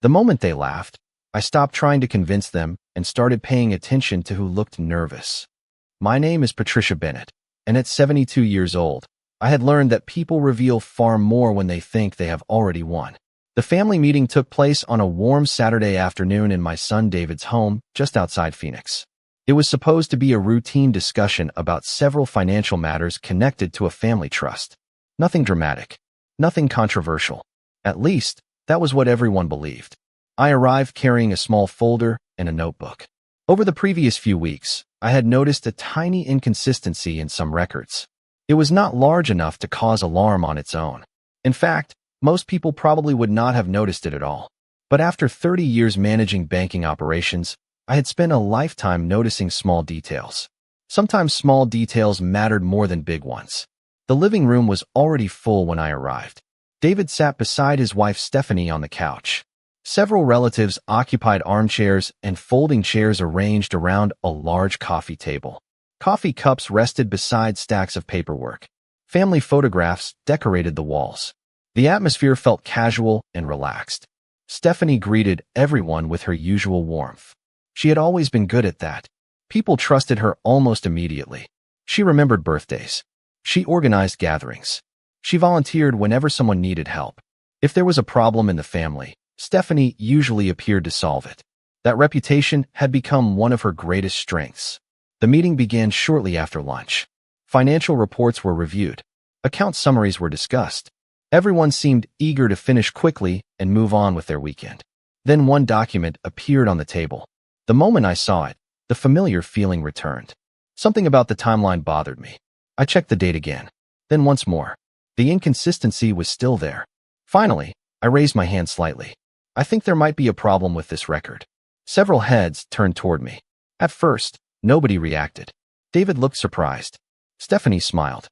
The moment they laughed, I stopped trying to convince them and started paying attention to who looked nervous. My name is Patricia Bennett, and at 72 years old, I had learned that people reveal far more when they think they have already won. The family meeting took place on a warm Saturday afternoon in my son David's home just outside Phoenix. It was supposed to be a routine discussion about several financial matters connected to a family trust. Nothing dramatic, nothing controversial. At least, that was what everyone believed. I arrived carrying a small folder and a notebook. Over the previous few weeks, I had noticed a tiny inconsistency in some records. It was not large enough to cause alarm on its own. In fact, most people probably would not have noticed it at all. But after 30 years managing banking operations, I had spent a lifetime noticing small details. Sometimes small details mattered more than big ones. The living room was already full when I arrived. David sat beside his wife Stephanie on the couch. Several relatives occupied armchairs and folding chairs arranged around a large coffee table. Coffee cups rested beside stacks of paperwork. Family photographs decorated the walls. The atmosphere felt casual and relaxed. Stephanie greeted everyone with her usual warmth. She had always been good at that. People trusted her almost immediately. She remembered birthdays. She organized gatherings. She volunteered whenever someone needed help. If there was a problem in the family, Stephanie usually appeared to solve it. That reputation had become one of her greatest strengths. The meeting began shortly after lunch. Financial reports were reviewed. Account summaries were discussed. Everyone seemed eager to finish quickly and move on with their weekend. Then one document appeared on the table. The moment I saw it, the familiar feeling returned. Something about the timeline bothered me. I checked the date again. Then once more. The inconsistency was still there. Finally, I raised my hand slightly. I think there might be a problem with this record. Several heads turned toward me. At first, nobody reacted. David looked surprised. Stephanie smiled.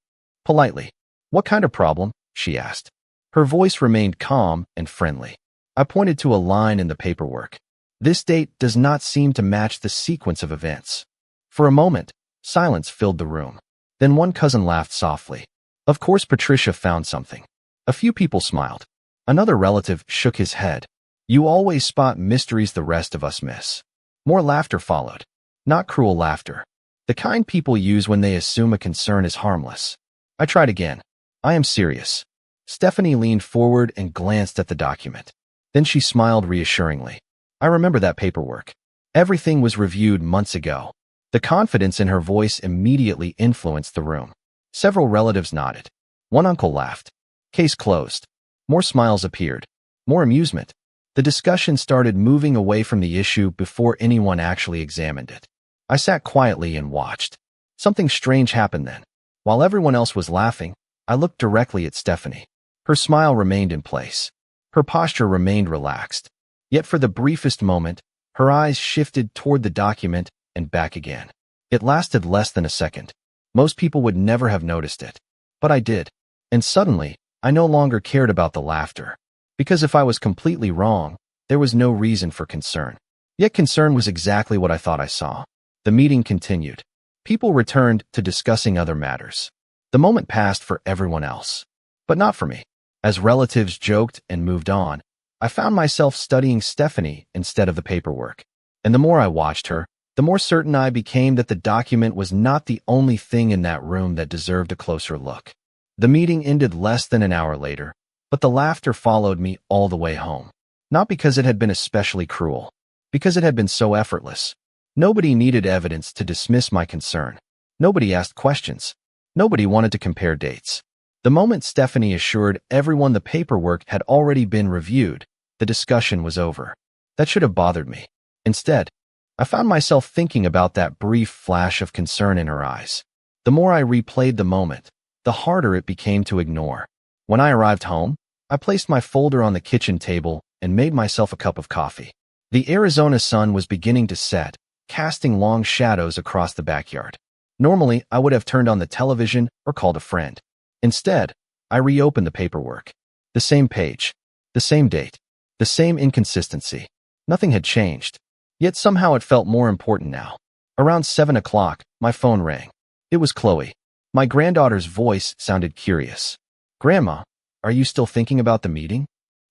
Politely. What kind of problem? She asked. Her voice remained calm and friendly. I pointed to a line in the paperwork. This date does not seem to match the sequence of events. For a moment, silence filled the room. Then one cousin laughed softly. Of course Patricia found something. A few people smiled. Another relative shook his head. You always spot mysteries the rest of us miss. More laughter followed. Not cruel laughter. The kind people use when they assume a concern is harmless. I tried again. I am serious. Stephanie leaned forward and glanced at the document. Then she smiled reassuringly. I remember that paperwork. Everything was reviewed months ago. The confidence in her voice immediately influenced the room. Several relatives nodded. One uncle laughed. Case closed. More smiles appeared. More amusement. The discussion started moving away from the issue before anyone actually examined it. I sat quietly and watched. Something strange happened then. While everyone else was laughing, I looked directly at Stephanie. Her smile remained in place. Her posture remained relaxed. Yet for the briefest moment, her eyes shifted toward the document and back again. It lasted less than a second. Most people would never have noticed it. But I did. And suddenly, I no longer cared about the laughter. Because if I was completely wrong, there was no reason for concern. Yet concern was exactly what I thought I saw. The meeting continued. People returned to discussing other matters. The moment passed for everyone else. But not for me. As relatives joked and moved on, I found myself studying Stephanie instead of the paperwork. And the more I watched her, the more certain I became that the document was not the only thing in that room that deserved a closer look. The meeting ended less than an hour later, but the laughter followed me all the way home. Not because it had been especially cruel, because it had been so effortless. Nobody needed evidence to dismiss my concern. Nobody asked questions. Nobody wanted to compare dates. The moment Stephanie assured everyone the paperwork had already been reviewed, the discussion was over. That should have bothered me. Instead, I found myself thinking about that brief flash of concern in her eyes. The more I replayed the moment, the harder it became to ignore. When I arrived home, I placed my folder on the kitchen table and made myself a cup of coffee. The Arizona sun was beginning to set, casting long shadows across the backyard. Normally, I would have turned on the television or called a friend. Instead, I reopened the paperwork. The same page, the same date, the same inconsistency. Nothing had changed. Yet somehow it felt more important now. Around 7 o'clock, my phone rang. It was Chloe. My granddaughter's voice sounded curious. Grandma, are you still thinking about the meeting?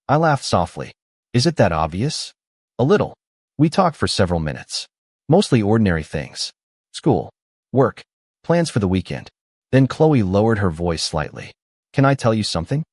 I laughed softly. Is it that obvious? A little. We talked for several minutes. Mostly ordinary things. School, work, plans for the weekend. Then Chloe lowered her voice slightly. Can I tell you something?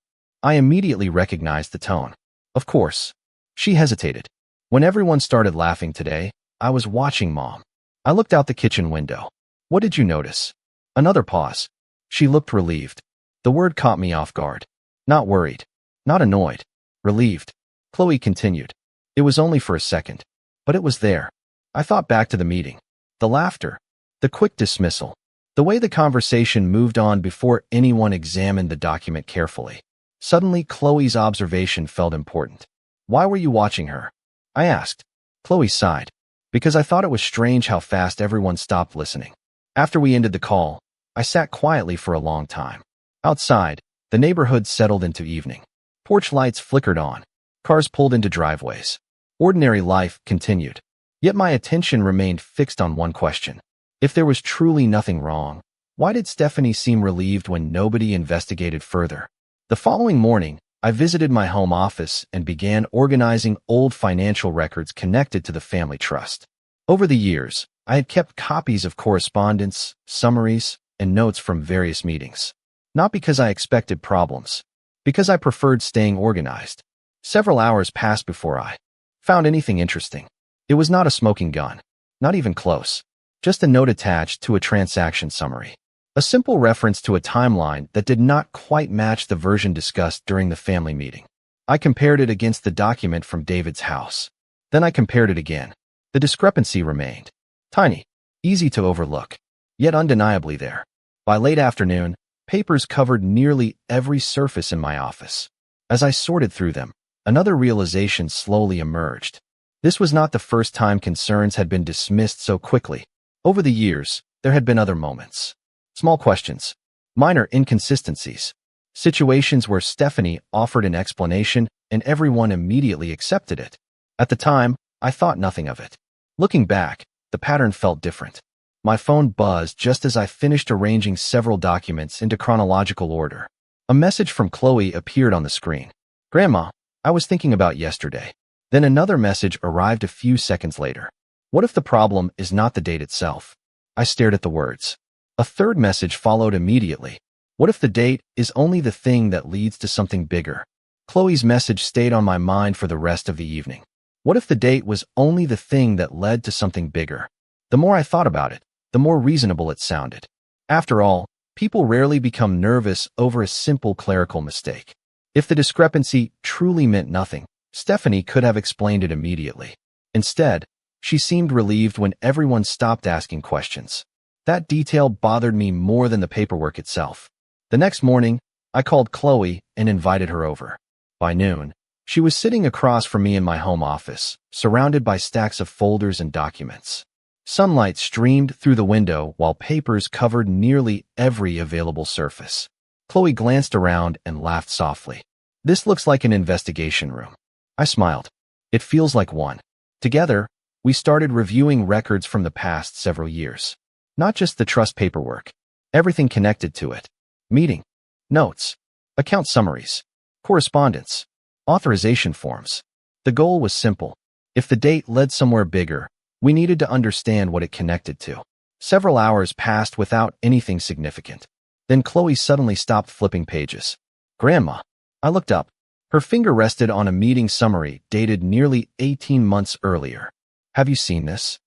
I immediately recognized the tone. Of course. She hesitated. When everyone started laughing today, I was watching Mom. I looked out the kitchen window. What did you notice? Another pause. She looked relieved. The word caught me off guard. Not worried. Not annoyed. Relieved. Chloe continued. It was only for a second. But it was there. I thought back to the meeting. The laughter. The quick dismissal. The way the conversation moved on before anyone examined the document carefully. Suddenly, Chloe's observation felt important. Why were you watching her? I asked. Chloe sighed. Because I thought it was strange how fast everyone stopped listening. After we ended the call, I sat quietly for a long time. Outside, the neighborhood settled into evening. Porch lights flickered on. Cars pulled into driveways. Ordinary life continued. Yet my attention remained fixed on one question. If there was truly nothing wrong, why did Stephanie seem relieved when nobody investigated further? The following morning, I visited my home office and began organizing old financial records connected to the family trust. Over the years, I had kept copies of correspondence, summaries, and notes from various meetings. Not because I expected problems, because I preferred staying organized. Several hours passed before I found anything interesting. It was not a smoking gun, not even close. Just a note attached to a transaction summary. A simple reference to a timeline that did not quite match the version discussed during the family meeting. I compared it against the document from David's house. Then I compared it again. The discrepancy remained. Tiny, easy to overlook, yet undeniably there. By late afternoon, papers covered nearly every surface in my office. As I sorted through them, another realization slowly emerged. This was not the first time concerns had been dismissed so quickly. Over the years, there had been other moments. Small questions, minor inconsistencies, situations where Stephanie offered an explanation and everyone immediately accepted it. At the time, I thought nothing of it. Looking back, the pattern felt different. My phone buzzed just as I finished arranging several documents into chronological order. A message from Chloe appeared on the screen. Grandma, I was thinking about yesterday. Then another message arrived a few seconds later. What if the problem is not the date itself? I stared at the words. A third message followed immediately. What if the date is only the thing that leads to something bigger? Chloe's message stayed on my mind for the rest of the evening. What if the date was only the thing that led to something bigger? The more I thought about it, the more reasonable it sounded. After all, people rarely become nervous over a simple clerical mistake. If the discrepancy truly meant nothing, Stephanie could have explained it immediately. Instead, she seemed relieved when everyone stopped asking questions. That detail bothered me more than the paperwork itself. The next morning, I called Chloe and invited her over. By noon, she was sitting across from me in my home office, surrounded by stacks of folders and documents. Sunlight streamed through the window while papers covered nearly every available surface. Chloe glanced around and laughed softly. This looks like an investigation room. I smiled. It feels like one. Together, we started reviewing records from the past several years. Not just the trust paperwork. Everything connected to it. Meeting, notes, account summaries, correspondence, authorization forms. The goal was simple. If the date led somewhere bigger, we needed to understand what it connected to. Several hours passed without anything significant. Then Chloe suddenly stopped flipping pages. Grandma. I looked up. Her finger rested on a meeting summary dated nearly 18 months earlier. Have you seen this?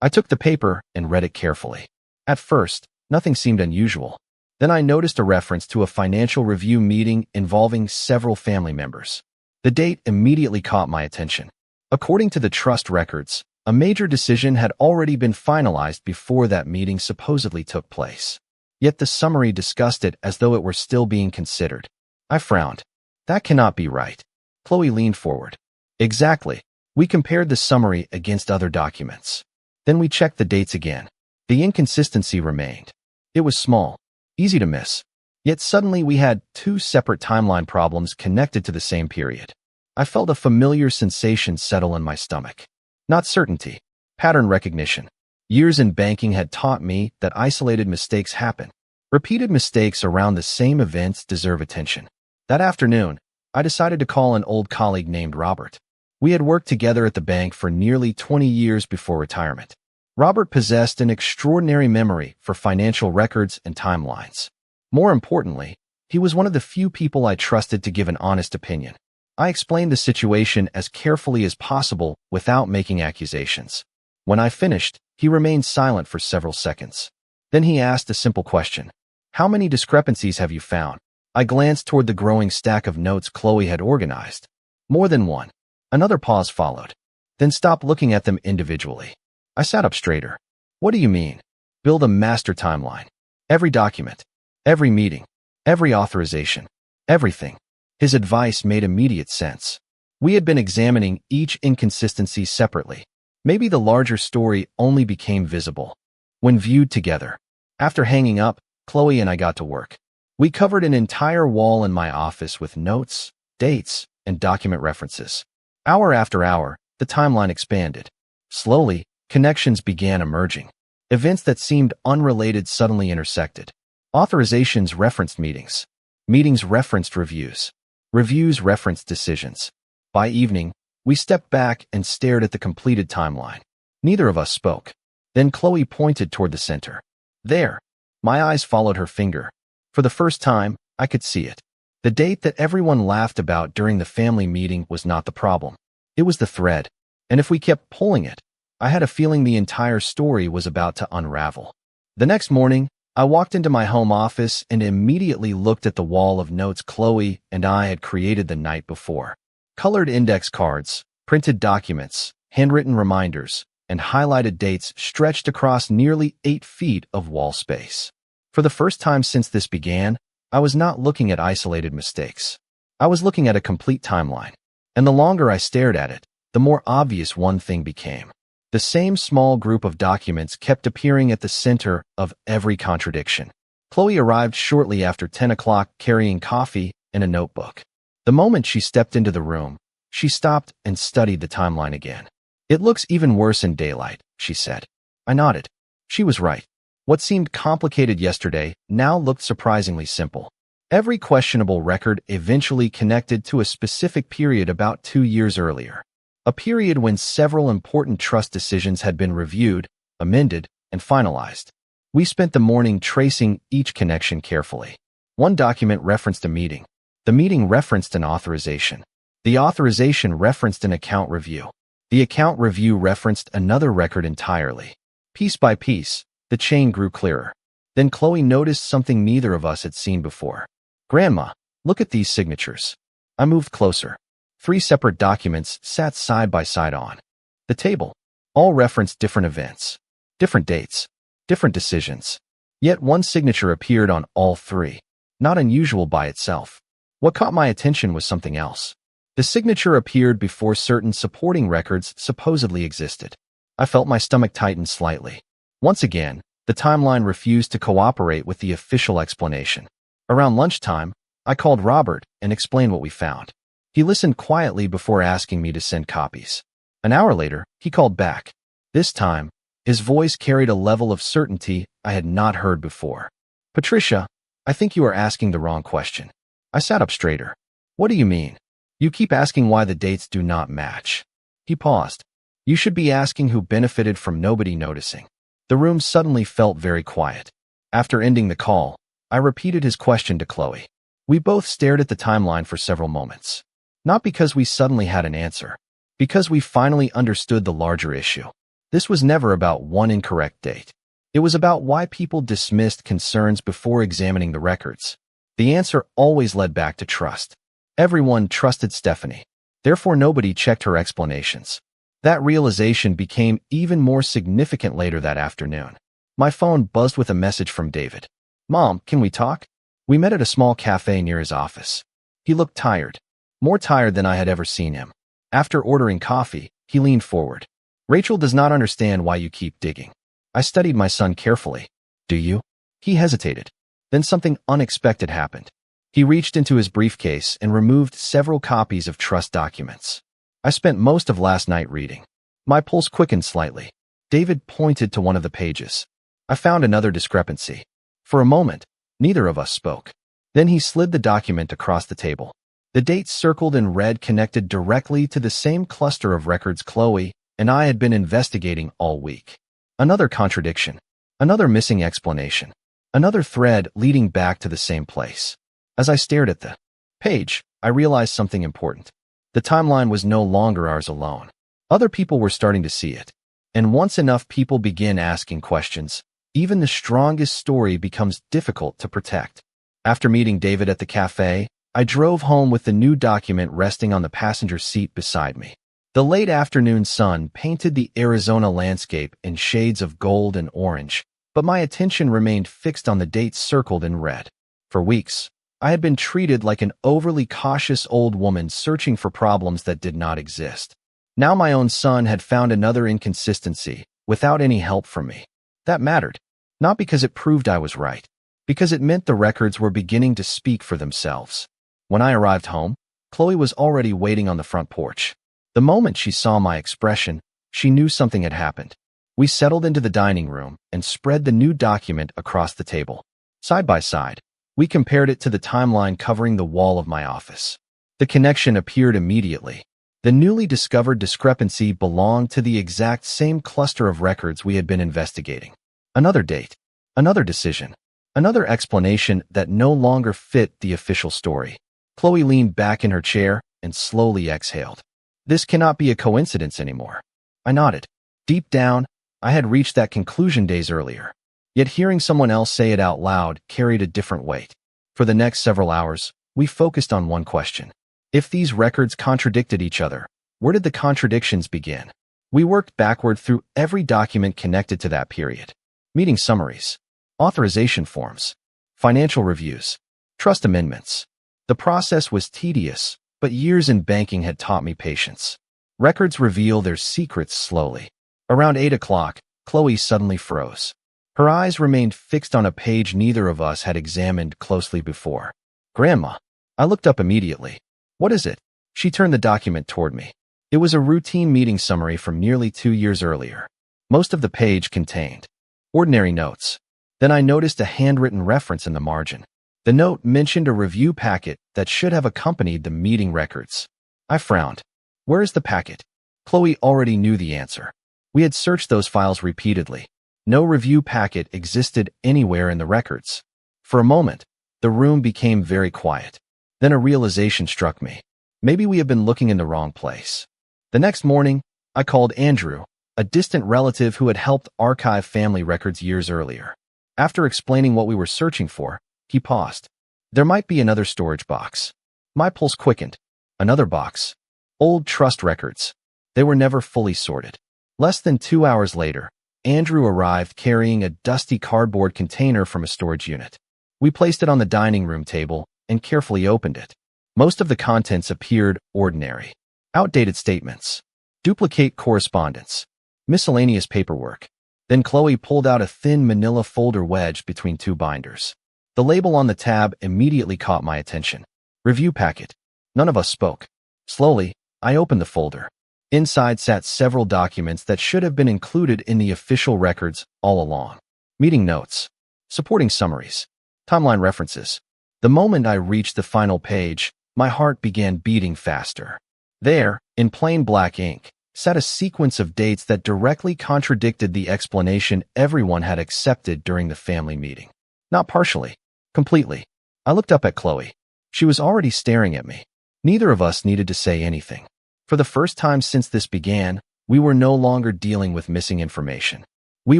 I took the paper and read it carefully. At first, nothing seemed unusual. Then I noticed a reference to a financial review meeting involving several family members. The date immediately caught my attention. According to the trust records, a major decision had already been finalized before that meeting supposedly took place. Yet the summary discussed it as though it were still being considered. I frowned. That cannot be right. Chloe leaned forward. Exactly. We compared the summary against other documents. Then we checked the dates again. The inconsistency remained. It was small, easy to miss. Yet suddenly we had two separate timeline problems connected to the same period. I felt a familiar sensation settle in my stomach. Not certainty, pattern recognition. Years in banking had taught me that isolated mistakes happen. Repeated mistakes around the same events deserve attention. That afternoon, I decided to call an old colleague named Robert. We had worked together at the bank for nearly 20 years before retirement. Robert possessed an extraordinary memory for financial records and timelines. More importantly, he was one of the few people I trusted to give an honest opinion. I explained the situation as carefully as possible without making accusations. When I finished, he remained silent for several seconds. Then he asked a simple question. How many discrepancies have you found? I glanced toward the growing stack of notes Chloe had organized. More than one. Another pause followed. Then stopped looking at them individually. I sat up straighter. What do you mean? Build a master timeline. Every document. Every meeting. Every authorization. Everything. His advice made immediate sense. We had been examining each inconsistency separately. Maybe the larger story only became visible when viewed together. After hanging up, Chloe and I got to work. We covered an entire wall in my office with notes, dates, and document references. Hour after hour, the timeline expanded. Slowly, connections began emerging. Events that seemed unrelated suddenly intersected. Authorizations referenced meetings. Meetings referenced reviews. Reviews referenced decisions. By evening, we stepped back and stared at the completed timeline. Neither of us spoke. Then Chloe pointed toward the center. There. My eyes followed her finger. For the first time, I could see it. The date that everyone laughed about during the family meeting was not the problem. It was the thread. And if we kept pulling it, I had a feeling the entire story was about to unravel. The next morning, I walked into my home office and immediately looked at the wall of notes Chloe and I had created the night before. Colored index cards, printed documents, handwritten reminders, and highlighted dates stretched across nearly 8 feet of wall space. For the first time since this began, I was not looking at isolated mistakes. I was looking at a complete timeline. And the longer I stared at it, the more obvious one thing became. The same small group of documents kept appearing at the center of every contradiction. Chloe arrived shortly after 10 o'clock carrying coffee and a notebook. The moment she stepped into the room, she stopped and studied the timeline again. It looks even worse in daylight, she said. I nodded. She was right. What seemed complicated yesterday now looked surprisingly simple. Every questionable record eventually connected to a specific period about 2 years earlier. A period when several important trust decisions had been reviewed, amended, and finalized. We spent the morning tracing each connection carefully. One document referenced a meeting. The meeting referenced an authorization. The authorization referenced an account review. The account review referenced another record entirely. Piece by piece, the chain grew clearer. Then Chloe noticed something neither of us had seen before. Grandma, look at these signatures. I moved closer. 3 separate documents sat side by side on the table. All referenced different events, different dates, different decisions. Yet one signature appeared on all 3. Not unusual by itself. What caught my attention was something else. The signature appeared before certain supporting records supposedly existed. I felt my stomach tighten slightly. Once again, the timeline refused to cooperate with the official explanation. Around lunchtime, I called Robert and explained what we found. He listened quietly before asking me to send copies. An hour later, he called back. This time, his voice carried a level of certainty I had not heard before. Patricia, I think you are asking the wrong question. I sat up straighter. What do you mean? You keep asking why the dates do not match. He paused. You should be asking who benefited from nobody noticing. The room suddenly felt very quiet. After ending the call, I repeated his question to Chloe. We both stared at the timeline for several moments. Not because we suddenly had an answer, because we finally understood the larger issue. This was never about one incorrect date. It was about why people dismissed concerns before examining the records. The answer always led back to trust. Everyone trusted Stephanie. Therefore, nobody checked her explanations. That realization became even more significant later that afternoon. My phone buzzed with a message from David. Mom, can we talk? We met at a small cafe near his office. He looked tired. More tired than I had ever seen him. After ordering coffee, he leaned forward. Rachel does not understand why you keep digging. I studied my son carefully. Do you? He hesitated. Then something unexpected happened. He reached into his briefcase and removed several copies of trust documents. I spent most of last night reading. My pulse quickened slightly. David pointed to one of the pages. I found another discrepancy. For a moment, neither of us spoke. Then he slid the document across the table. The dates circled in red connected directly to the same cluster of records Chloe and I had been investigating all week. Another contradiction. Another missing explanation. Another thread leading back to the same place. As I stared at the page, I realized something important. The timeline was no longer ours alone. Other people were starting to see it. And once enough people begin asking questions, even the strongest story becomes difficult to protect. After meeting David at the cafe, I drove home with the new document resting on the passenger seat beside me. The late afternoon sun painted the Arizona landscape in shades of gold and orange, but my attention remained fixed on the dates circled in red. For weeks, I had been treated like an overly cautious old woman searching for problems that did not exist. Now my own son had found another inconsistency, without any help from me. That mattered, not because it proved I was right, because it meant the records were beginning to speak for themselves. When I arrived home, Chloe was already waiting on the front porch. The moment she saw my expression, she knew something had happened. We settled into the dining room and spread the new document across the table. Side by side, we compared it to the timeline covering the wall of my office. The connection appeared immediately. The newly discovered discrepancy belonged to the exact same cluster of records we had been investigating. Another date, another decision, another explanation that no longer fit the official story. Chloe leaned back in her chair and slowly exhaled. This cannot be a coincidence anymore. I nodded. Deep down, I had reached that conclusion days earlier. Yet hearing someone else say it out loud carried a different weight. For the next several hours, we focused on one question. If these records contradicted each other, where did the contradictions begin? We worked backward through every document connected to that period. Meeting summaries, authorization forms, financial reviews, trust amendments. The process was tedious, but years in banking had taught me patience. Records reveal their secrets slowly. Around 8 o'clock, Chloe suddenly froze. Her eyes remained fixed on a page neither of us had examined closely before. "Grandma." I looked up immediately. "What is it?" She turned the document toward me. It was a routine meeting summary from nearly 2 years earlier. Most of the page contained ordinary notes. Then I noticed a handwritten reference in the margin. The note mentioned a review packet that should have accompanied the meeting records. I frowned. Where is the packet? Chloe already knew the answer. We had searched those files repeatedly. No review packet existed anywhere in the records. For a moment, the room became very quiet. Then a realization struck me. Maybe we have been looking in the wrong place. The next morning, I called Andrew, a distant relative who had helped archive family records years earlier. After explaining what we were searching for, he paused. There might be another storage box. My pulse quickened. Another box. Old trust records. They were never fully sorted. Less than 2 hours later, Andrew arrived carrying a dusty cardboard container from a storage unit. We placed it on the dining room table and carefully opened it. Most of the contents appeared ordinary. Outdated statements. Duplicate correspondence. Miscellaneous paperwork. Then Chloe pulled out a thin manila folder wedged between two binders. The label on the tab immediately caught my attention. Review packet. None of us spoke. Slowly, I opened the folder. Inside sat several documents that should have been included in the official records all along. Meeting notes. Supporting summaries. Timeline references. The moment I reached the final page, my heart began beating faster. There, in plain black ink, sat a sequence of dates that directly contradicted the explanation everyone had accepted during the family meeting. Not partially. Completely. I looked up at Chloe. She was already staring at me. Neither of us needed to say anything. For the first time since this began, we were no longer dealing with missing information. We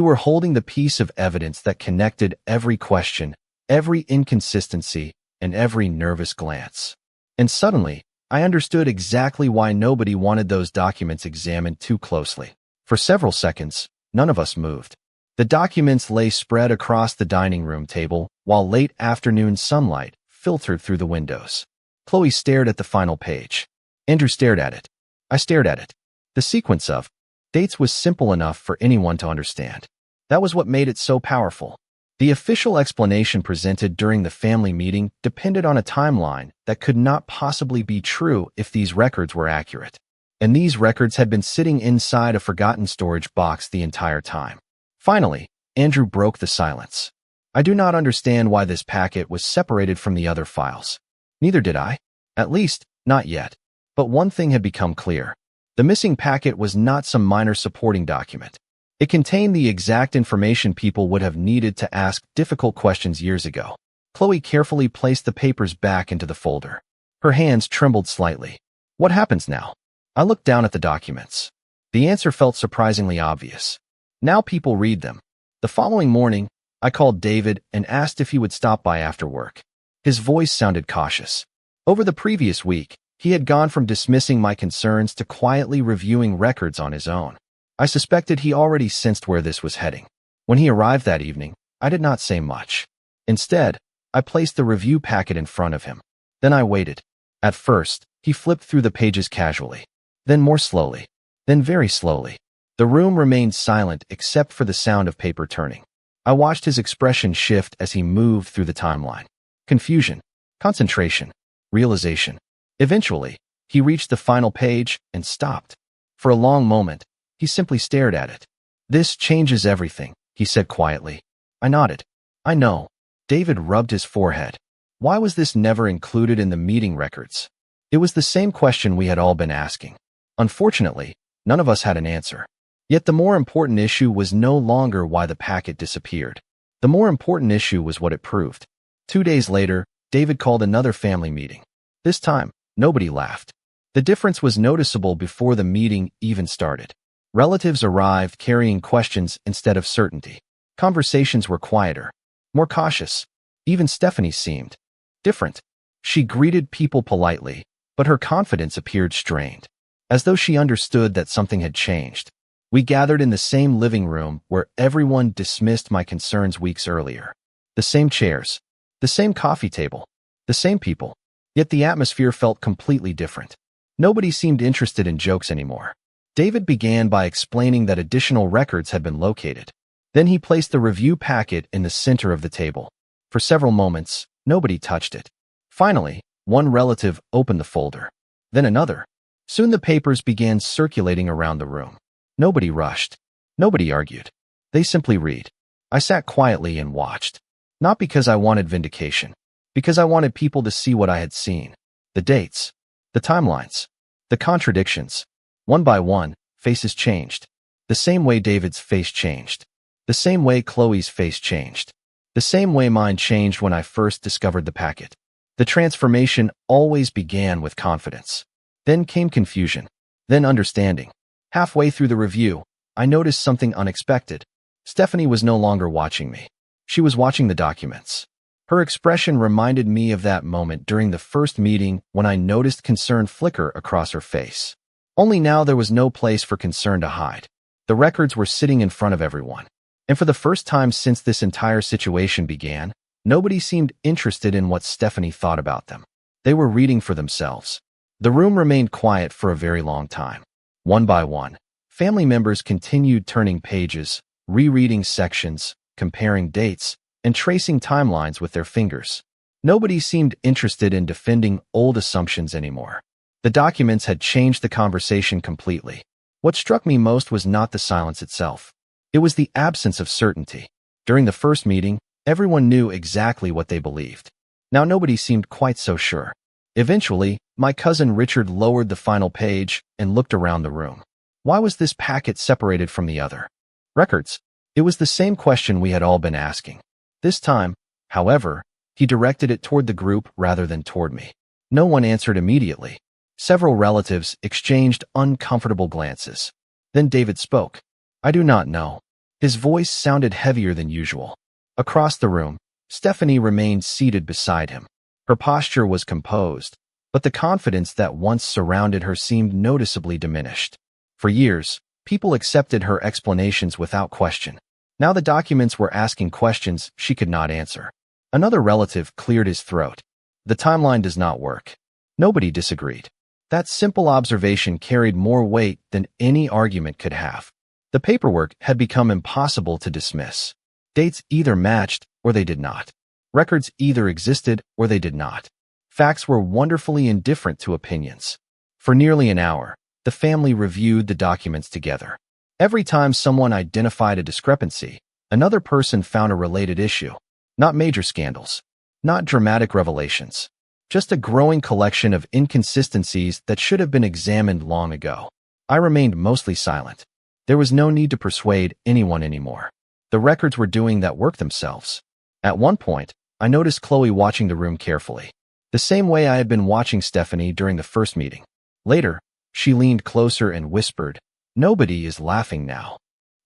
were holding the piece of evidence that connected every question, every inconsistency, and every nervous glance. And suddenly, I understood exactly why nobody wanted those documents examined too closely. For several seconds, none of us moved. The documents lay spread across the dining room table, while late afternoon sunlight filtered through the windows. Chloe stared at the final page. Andrew stared at it. I stared at it. The sequence of dates was simple enough for anyone to understand. That was what made it so powerful. The official explanation presented during the family meeting depended on a timeline that could not possibly be true if these records were accurate. And these records had been sitting inside a forgotten storage box the entire time. Finally, Andrew broke the silence. I do not understand why this packet was separated from the other files. Neither did I. At least, not yet. But one thing had become clear. The missing packet was not some minor supporting document. It contained the exact information people would have needed to ask difficult questions years ago. Chloe carefully placed the papers back into the folder. Her hands trembled slightly. What happens now? I looked down at the documents. The answer felt surprisingly obvious. Now people read them. The following morning, I called David and asked if he would stop by after work. His voice sounded cautious. Over the previous week, he had gone from dismissing my concerns to quietly reviewing records on his own. I suspected he already sensed where this was heading. When he arrived that evening, I did not say much. Instead, I placed the review packet in front of him. Then I waited. At first, he flipped through the pages casually. Then more slowly. Then very slowly. The room remained silent except for the sound of paper turning. I watched his expression shift as he moved through the timeline. Confusion, concentration, realization. Eventually, he reached the final page and stopped. For a long moment, he simply stared at it. "This changes everything," he said quietly. I nodded. "I know." David rubbed his forehead. Why was this never included in the meeting records? It was the same question we had all been asking. Unfortunately, none of us had an answer. Yet the more important issue was no longer why the packet disappeared. The more important issue was what it proved. 2 days later, David called another family meeting. This time, nobody laughed. The difference was noticeable before the meeting even started. Relatives arrived carrying questions instead of certainty. Conversations were quieter, more cautious. Even Stephanie seemed different. She greeted people politely, but her confidence appeared strained, as though she understood that something had changed. We gathered in the same living room where everyone dismissed my concerns weeks earlier. The same chairs, the same coffee table, the same people. Yet the atmosphere felt completely different. Nobody seemed interested in jokes anymore. David began by explaining that additional records had been located. Then he placed the review packet in the center of the table. For several moments, nobody touched it. Finally, one relative opened the folder. Then another. Soon the papers began circulating around the room. Nobody rushed. Nobody argued. They simply read. I sat quietly and watched. Not because I wanted vindication. Because I wanted people to see what I had seen. The dates. The timelines. The contradictions. One by one, faces changed. The same way David's face changed. The same way Chloe's face changed. The same way mine changed when I first discovered the packet. The transformation always began with confidence. Then came confusion. Then understanding. Halfway through the review, I noticed something unexpected. Stephanie was no longer watching me. She was watching the documents. Her expression reminded me of that moment during the first meeting when I noticed concern flicker across her face. Only now there was no place for concern to hide. The records were sitting in front of everyone. And for the first time since this entire situation began, nobody seemed interested in what Stephanie thought about them. They were reading for themselves. The room remained quiet for a very long time. One by one, family members continued turning pages, rereading sections, comparing dates, and tracing timelines with their fingers. Nobody seemed interested in defending old assumptions anymore. The documents had changed the conversation completely. What struck me most was not the silence itself. It was the absence of certainty. During the first meeting, everyone knew exactly what they believed. Now nobody seemed quite so sure. Eventually, my cousin Richard lowered the final page and looked around the room. Why was this packet separated from the other records? It was the same question we had all been asking. This time, however, he directed it toward the group rather than toward me. No one answered immediately. Several relatives exchanged uncomfortable glances. Then David spoke. I do not know. His voice sounded heavier than usual. Across the room, Stephanie remained seated beside him. Her posture was composed, but the confidence that once surrounded her seemed noticeably diminished. For years, people accepted her explanations without question. Now the documents were asking questions she could not answer. Another relative cleared his throat. The timeline does not work. Nobody disagreed. That simple observation carried more weight than any argument could have. The paperwork had become impossible to dismiss. Dates either matched or they did not. Records either existed or they did not. Facts were wonderfully indifferent to opinions. For nearly an hour, the family reviewed the documents together. Every time someone identified a discrepancy, another person found a related issue. Not major scandals. Not dramatic revelations. just a growing collection of inconsistencies that should have been examined long ago. I remained mostly silent. There was no need to persuade anyone anymore. The records were doing that work themselves. At one point, I noticed Chloe watching the room carefully, the same way I had been watching Stephanie during the first meeting. Later, she leaned closer and whispered, "Nobody is laughing now."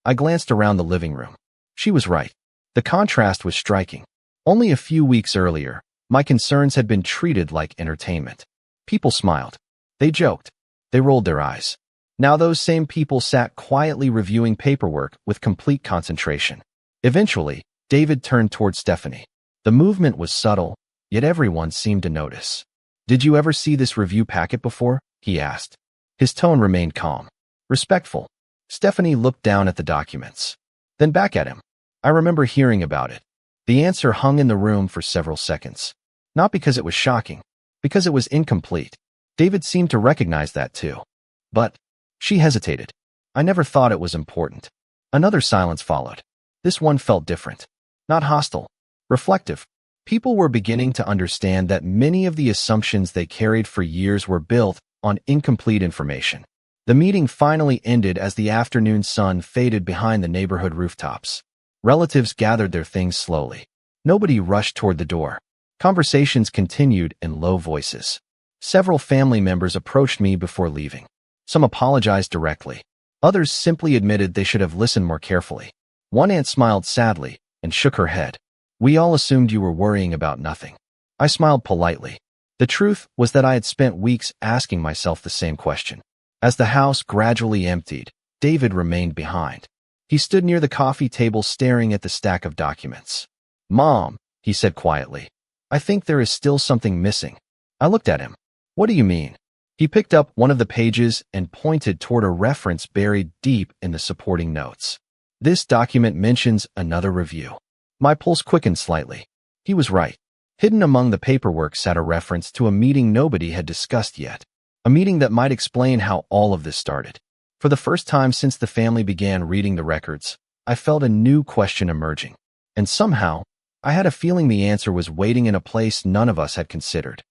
I glanced around the living room. She was right. The contrast was striking. Only a few weeks earlier, my concerns had been treated like entertainment. People smiled. They joked. They rolled their eyes. Now those same people sat quietly reviewing paperwork with complete concentration. Eventually, David turned toward Stephanie. The movement was subtle, yet everyone seemed to notice. "Did you ever see this review packet before?" he asked. His tone remained calm, respectful. Stephanie looked down at the documents, then back at him. I remember hearing about it. The answer hung in the room for several seconds. Not because it was shocking, because it was incomplete. David seemed to recognize that too. But she hesitated. I never thought it was important. Another silence followed. This one felt different. Not hostile. Reflective. People were beginning to understand that many of the assumptions they carried for years were built on incomplete information. The meeting finally ended as the afternoon sun faded behind the neighborhood rooftops. Relatives gathered their things slowly. Nobody rushed toward the door. Conversations continued in low voices. Several family members approached me before leaving. Some apologized directly. Others simply admitted they should have listened more carefully. One aunt smiled sadly and shook her head. "We all assumed you were worrying about nothing." I smiled politely. The truth was that I had spent weeks asking myself the same question. As the house gradually emptied, David remained behind. He stood near the coffee table staring at the stack of documents. "Mom," he said quietly, "I think there is still something missing." I looked at him. "What do you mean?" He picked up one of the pages and pointed toward a reference buried deep in the supporting notes. "This document mentions another review." My pulse quickened slightly. He was right. Hidden among the paperwork sat a reference to a meeting nobody had discussed yet. A meeting that might explain how all of this started. For the first time since the family began reading the records, I felt a new question emerging. And somehow, I had a feeling the answer was waiting in a place none of us had considered.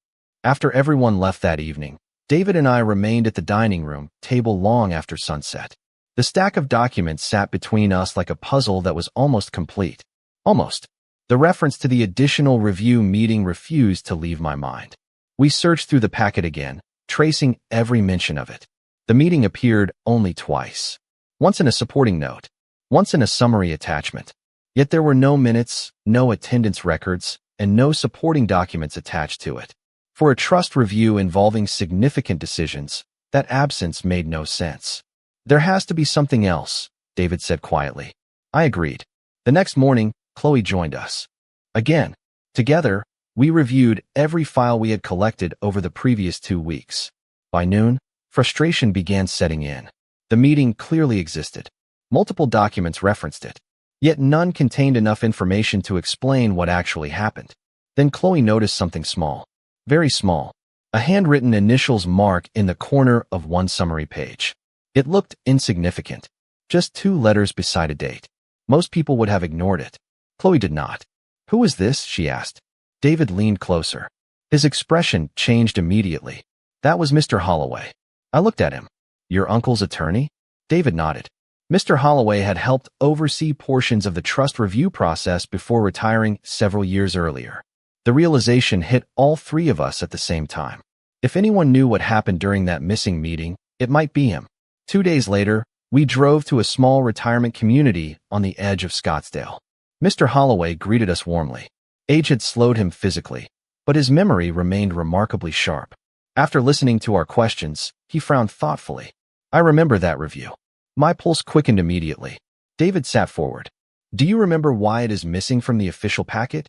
After everyone left that evening, David and I remained at the dining room table long after sunset. The stack of documents sat between us like a puzzle that was almost complete. Almost. The reference to the additional review meeting refused to leave my mind. We searched through the packet again, tracing every mention of it. The meeting appeared only twice. Once in a supporting note, once in a summary attachment. Yet there were no minutes, no attendance records, and no supporting documents attached to it. For a trust review involving significant decisions, that absence made no sense. "There has to be something else," David said quietly. I agreed. The next morning, Chloe joined us. Again, together, we reviewed every file we had collected over the previous 2 weeks. By noon, frustration began setting in. The meeting clearly existed. Multiple documents referenced it. Yet none contained enough information to explain what actually happened. Then Chloe noticed something small. Very small. A handwritten initials mark in the corner of one summary page. It looked insignificant. Just 2 letters beside a date. Most people would have ignored it. Chloe did not. "Who is this?" she asked. David leaned closer. His expression changed immediately. "That was Mr. Holloway." I looked at him. "Your uncle's attorney?" David nodded. Mr. Holloway had helped oversee portions of the trust review process before retiring several years earlier. The realization hit all 3 of us at the same time. If anyone knew what happened during that missing meeting, it might be him. 2 days later, we drove to a small retirement community on the edge of Scottsdale. Mr. Holloway greeted us warmly. Age had slowed him physically, but his memory remained remarkably sharp. After listening to our questions, he frowned thoughtfully. I remember that review. My pulse quickened immediately. David sat forward. "Do you remember why it is missing from the official packet?"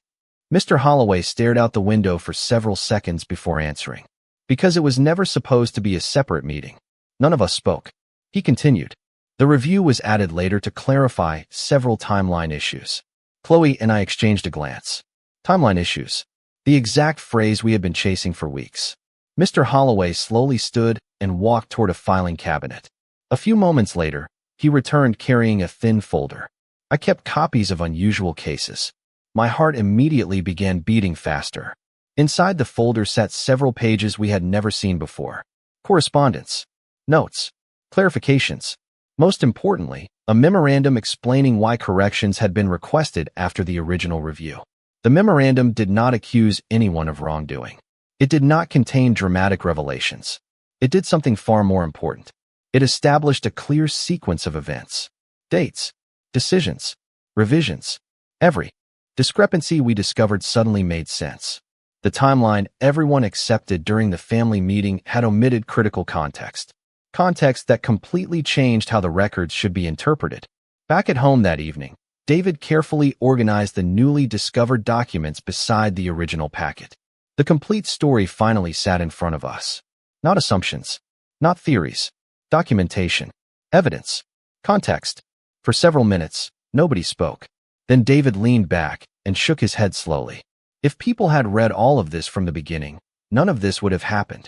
Mr. Holloway stared out the window for several seconds before answering. "Because it was never supposed to be a separate meeting." None of us spoke. He continued. "The review was added later to clarify several timeline issues." Chloe and I exchanged a glance. Timeline issues. The exact phrase we had been chasing for weeks. Mr. Holloway slowly stood and walked toward a filing cabinet. A few moments later, he returned carrying a thin folder. I kept copies of unusual cases. My heart immediately began beating faster. Inside the folder sat several pages we had never seen before. Correspondence, notes, clarifications. Most importantly, a memorandum explaining why corrections had been requested after the original review. The memorandum did not accuse anyone of wrongdoing. It did not contain dramatic revelations. It did something far more important. It established a clear sequence of events, dates, decisions, revisions. Every discrepancy we discovered suddenly made sense. The timeline everyone accepted during the family meeting had omitted critical context. Context that completely changed how the records should be interpreted. Back at home that evening, David carefully organized the newly discovered documents beside the original packet. The complete story finally sat in front of us. Not assumptions, not theories, documentation, evidence, context. For several minutes, nobody spoke. Then David leaned back and shook his head slowly. If people had read all of this from the beginning, none of this would have happened.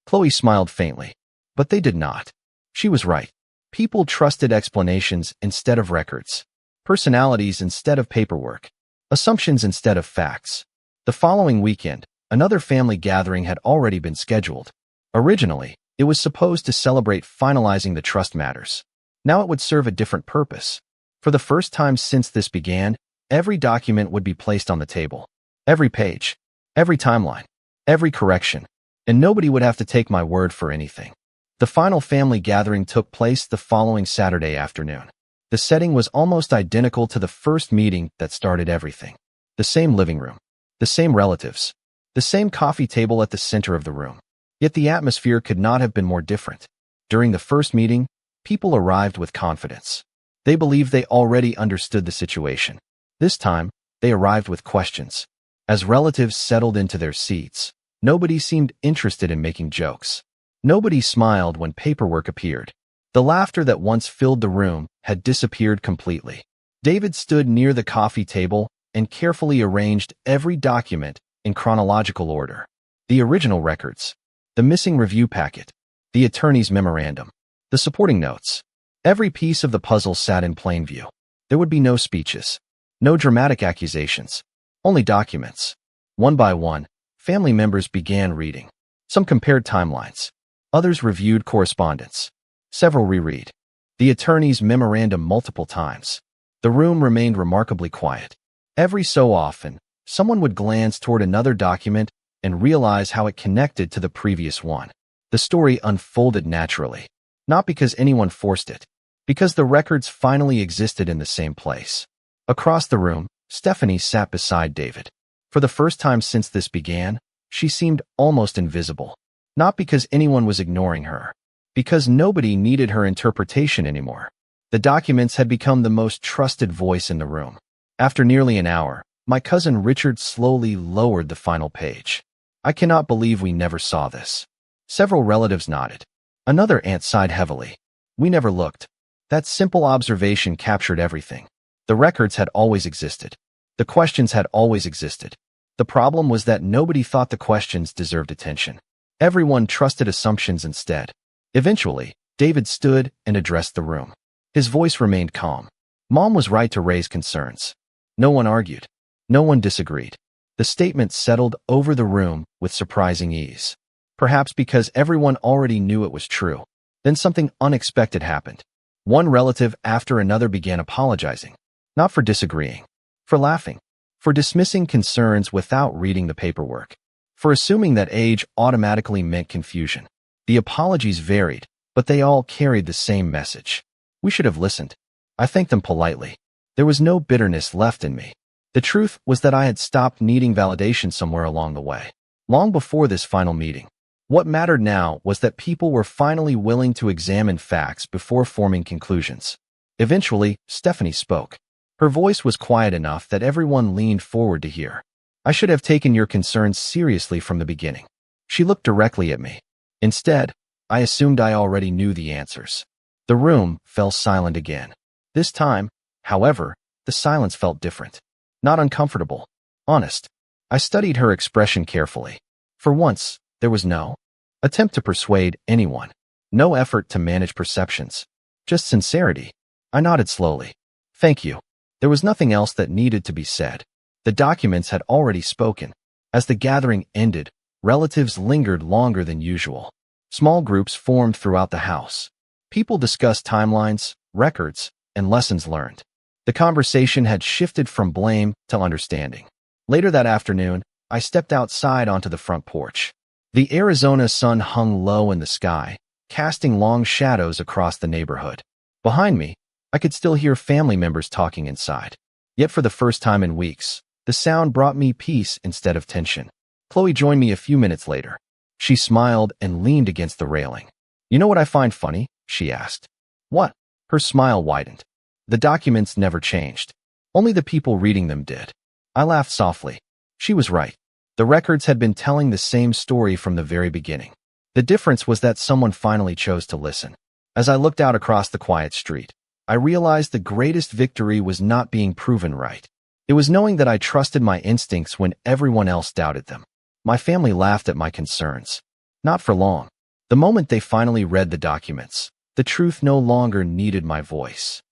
Chloe smiled faintly, but they did not. She was right. People trusted explanations instead of records, personalities instead of paperwork, assumptions instead of facts. The following weekend, another family gathering had already been scheduled. Originally, it was supposed to celebrate finalizing the trust matters. Now it would serve a different purpose. For the first time since this began, every document would be placed on the table. Every page, every timeline, every correction, and nobody would have to take my word for anything. The final family gathering took place the following Saturday afternoon. The setting was almost identical to the first meeting that started everything. The same living room, the same relatives, the same coffee table at the center of the room. Yet the atmosphere could not have been more different. During the first meeting, people arrived with confidence. They believed they already understood the situation. This time, they arrived with questions. As relatives settled into their seats, nobody seemed interested in making jokes. Nobody smiled when paperwork appeared. The laughter that once filled the room had disappeared completely. David stood near the coffee table and carefully arranged every document in chronological order. The original records, the missing review packet, the attorney's memorandum, the supporting notes. Every piece of the puzzle sat in plain view. There would be no speeches, no dramatic accusations, only documents. One by one, family members began reading. Some compared timelines. Others reviewed correspondence. Several reread the attorney's memorandum multiple times. The room remained remarkably quiet. Every so often, someone would glance toward another document and realize how it connected to the previous one. The story unfolded naturally, not because anyone forced it, because the records finally existed in the same place. Across the room, Stephanie sat beside David. For the first time since this began, she seemed almost invisible. Not because anyone was ignoring her, because nobody needed her interpretation anymore. The documents had become the most trusted voice in the room. After nearly an hour, my cousin Richard slowly lowered the final page. I cannot believe we never saw this. Several relatives nodded. Another aunt sighed heavily. We never looked. That simple observation captured everything. The records had always existed. The questions had always existed. The problem was that nobody thought the questions deserved attention. Everyone trusted assumptions instead. Eventually, David stood and addressed the room. His voice remained calm. Mom was right to raise concerns. No one argued. No one disagreed. The statement settled over the room with surprising ease. Perhaps because everyone already knew it was true. Then something unexpected happened. One relative after another began apologizing. Not for disagreeing. For laughing. For dismissing concerns without reading the paperwork. For assuming that age automatically meant confusion. The apologies varied, but they all carried the same message. We should have listened. I thanked them politely. There was no bitterness left in me. The truth was that I had stopped needing validation somewhere along the way. Long before this final meeting. What mattered now was that people were finally willing to examine facts before forming conclusions. Eventually, Stephanie spoke. Her voice was quiet enough that everyone leaned forward to hear. I should have taken your concerns seriously from the beginning. She looked directly at me. Instead, I assumed I already knew the answers. The room fell silent again. This time, however, the silence felt different. Not uncomfortable. Honest. I studied her expression carefully. For once, there was no attempt to persuade anyone. No effort to manage perceptions. Just sincerity. I nodded slowly. Thank you. There was nothing else that needed to be said. The documents had already spoken. As the gathering ended, relatives lingered longer than usual. Small groups formed throughout the house. People discussed timelines, records, and lessons learned. The conversation had shifted from blame to understanding. Later that afternoon, I stepped outside onto the front porch. The Arizona sun hung low in the sky, casting long shadows across the neighborhood. Behind me, I could still hear family members talking inside. Yet for the first time in weeks, the sound brought me peace instead of tension. Chloe joined me a few minutes later. She smiled and leaned against the railing. "You know what I find funny?" she asked. "What?" Her smile widened. "The documents never changed. Only the people reading them did." I laughed softly. She was right. The records had been telling the same story from the very beginning. The difference was that someone finally chose to listen. As I looked out across the quiet street, I realized the greatest victory was not being proven right. It was knowing that I trusted my instincts when everyone else doubted them. My family laughed at my concerns. Not for long. The moment they finally read the documents, the truth no longer needed my voice.